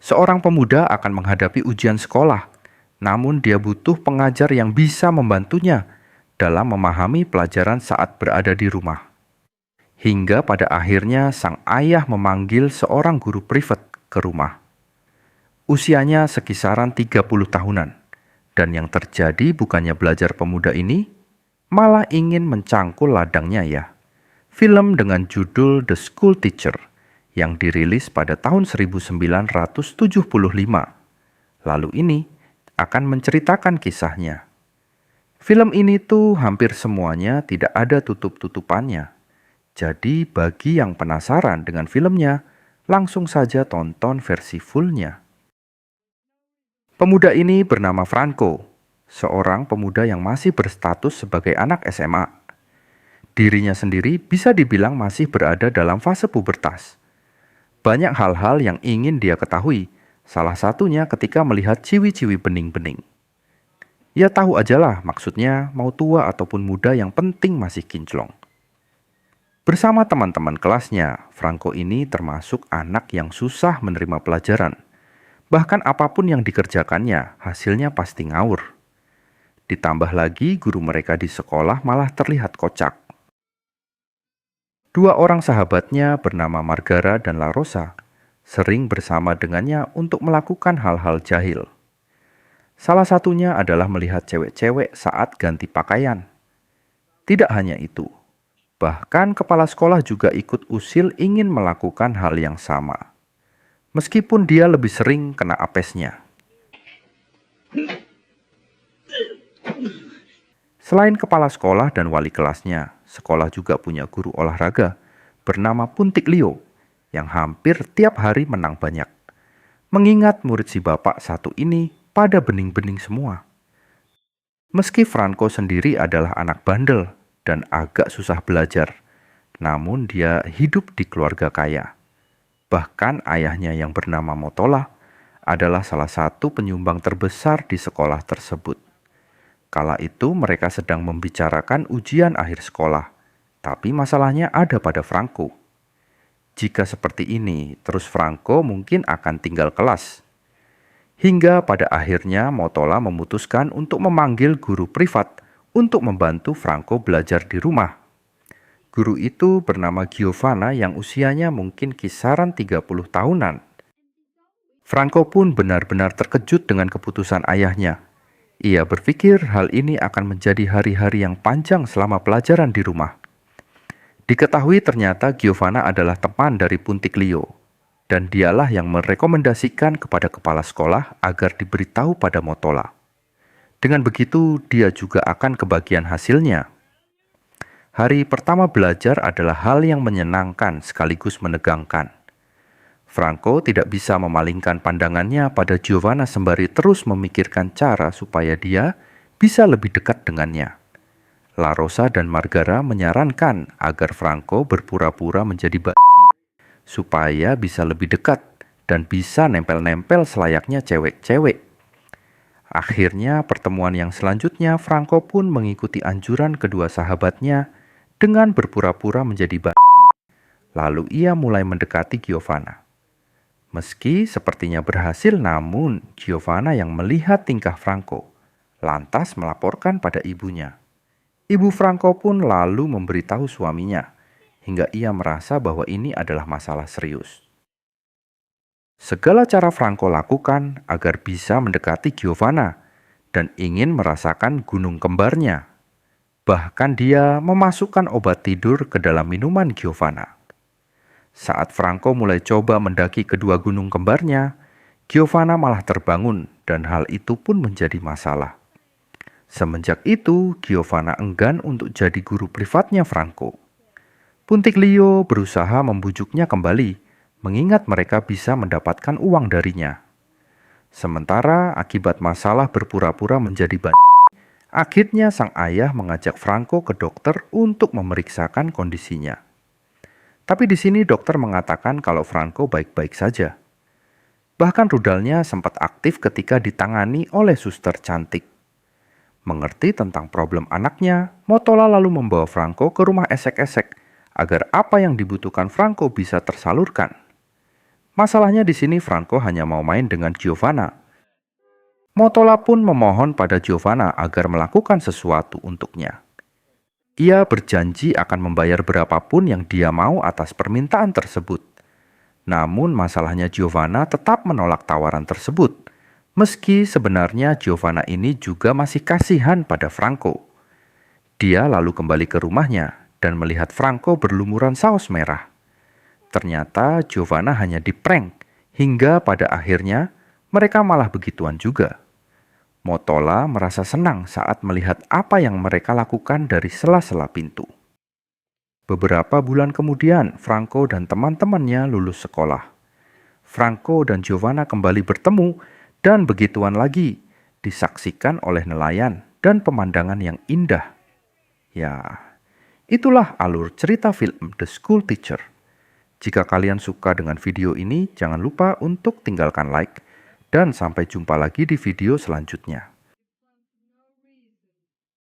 Seorang pemuda akan menghadapi ujian sekolah, namun dia butuh pengajar yang bisa membantunya dalam memahami pelajaran saat berada di rumah. Hingga pada akhirnya sang ayah memanggil seorang guru privat ke rumah. Usianya sekisaran 30 tahunan, dan yang terjadi bukannya belajar pemuda ini, malah ingin mencangkul ladangnya ya. Film dengan judul The School Teacher yang dirilis pada tahun 1975. Lalu ini akan menceritakan kisahnya. Film ini tuh hampir semuanya tidak ada tutup-tutupannya. Jadi bagi yang penasaran dengan filmnya, langsung saja tonton versi fullnya. Pemuda ini bernama Franco, seorang pemuda yang masih berstatus sebagai anak SMA. Dirinya sendiri bisa dibilang masih berada dalam fase pubertas. Banyak hal-hal yang ingin dia ketahui, salah satunya ketika melihat ciwi-ciwi bening-bening. Ya tahu ajalah maksudnya mau tua ataupun muda yang penting masih kinclong. Bersama teman-teman kelasnya, Franco ini termasuk anak yang susah menerima pelajaran. Bahkan apapun yang dikerjakannya, hasilnya pasti ngawur. Ditambah lagi guru mereka di sekolah malah terlihat kocak. Dua orang sahabatnya bernama Margara dan La Rosa sering bersama dengannya untuk melakukan hal-hal jahil. Salah satunya adalah melihat cewek-cewek saat ganti pakaian. Tidak hanya itu, bahkan kepala sekolah juga ikut usil ingin melakukan hal yang sama. Meskipun dia lebih sering kena apesnya. Selain kepala sekolah dan wali kelasnya, sekolah juga punya guru olahraga bernama Puntik Leo yang hampir tiap hari menang banyak. Mengingat murid si bapak satu ini pada bening-bening semua. Meski Franco sendiri adalah anak bandel dan agak susah belajar, namun dia hidup di keluarga kaya. Bahkan ayahnya yang bernama Motola adalah salah satu penyumbang terbesar di sekolah tersebut. Kala itu mereka sedang membicarakan ujian akhir sekolah, tapi masalahnya ada pada Franco. Jika seperti ini, terus Franco mungkin akan tinggal kelas. Hingga pada akhirnya Motola memutuskan untuk memanggil guru privat untuk membantu Franco belajar di rumah. Guru itu bernama Giovanna yang usianya mungkin kisaran 30 tahunan. Franco pun benar-benar terkejut dengan keputusan ayahnya. Ia berpikir hal ini akan menjadi hari-hari yang panjang selama pelajaran di rumah. Diketahui ternyata Giovanna adalah teman dari Puntik Leo, dan dialah yang merekomendasikan kepada kepala sekolah agar diberitahu pada Motola. Dengan begitu, dia juga akan kebagian hasilnya. Hari pertama belajar adalah hal yang menyenangkan sekaligus menegangkan. Franco tidak bisa memalingkan pandangannya pada Giovanna sembari terus memikirkan cara supaya dia bisa lebih dekat dengannya. La Rosa dan Margara menyarankan agar Franco berpura-pura menjadi baci supaya bisa lebih dekat dan bisa nempel-nempel selayaknya cewek-cewek. Akhirnya pertemuan yang selanjutnya Franco pun mengikuti anjuran kedua sahabatnya dengan berpura-pura menjadi baci. Lalu ia mulai mendekati Giovanna. Meski sepertinya berhasil, namun Giovanna yang melihat tingkah Franco lantas melaporkan pada ibunya. Ibu Franco pun lalu memberitahu suaminya, hingga ia merasa bahwa ini adalah masalah serius. Segala cara Franco lakukan agar bisa mendekati Giovanna dan ingin merasakan gunung kembarnya. Bahkan dia memasukkan obat tidur ke dalam minuman Giovanna. Saat Franco mulai coba mendaki kedua gunung kembarnya, Giovanna malah terbangun dan hal itu pun menjadi masalah. Semenjak itu, Giovanna enggan untuk jadi guru privatnya Franco. Puntik Leo berusaha membujuknya kembali, mengingat mereka bisa mendapatkan uang darinya. Sementara akibat masalah berpura-pura menjadi akhirnya sang ayah mengajak Franco ke dokter untuk memeriksakan kondisinya. Tapi di sini dokter mengatakan kalau Franco baik-baik saja. Bahkan rudalnya sempat aktif ketika ditangani oleh suster cantik. Mengerti tentang problem anaknya, Motola lalu membawa Franco ke rumah esek-esek agar apa yang dibutuhkan Franco bisa tersalurkan. Masalahnya di sini Franco hanya mau main dengan Giovanna. Motola pun memohon pada Giovanna agar melakukan sesuatu untuknya. Ia berjanji akan membayar berapapun yang dia mau atas permintaan tersebut. Namun masalahnya Giovanna tetap menolak tawaran tersebut. Meski sebenarnya Giovanna ini juga masih kasihan pada Franco. Dia lalu kembali ke rumahnya dan melihat Franco berlumuran saus merah. Ternyata Giovanna hanya diprank, hingga pada akhirnya mereka malah begituan juga. Motola merasa senang saat melihat apa yang mereka lakukan dari sela-sela pintu. Beberapa bulan kemudian, Franco dan teman-temannya lulus sekolah. Franco dan Giovanna kembali bertemu dan begituan lagi, disaksikan oleh nelayan dan pemandangan yang indah. Ya, itulah alur cerita film The School Teacher. Jika kalian suka dengan video ini, jangan lupa untuk tinggalkan like, dan sampai jumpa lagi di video selanjutnya.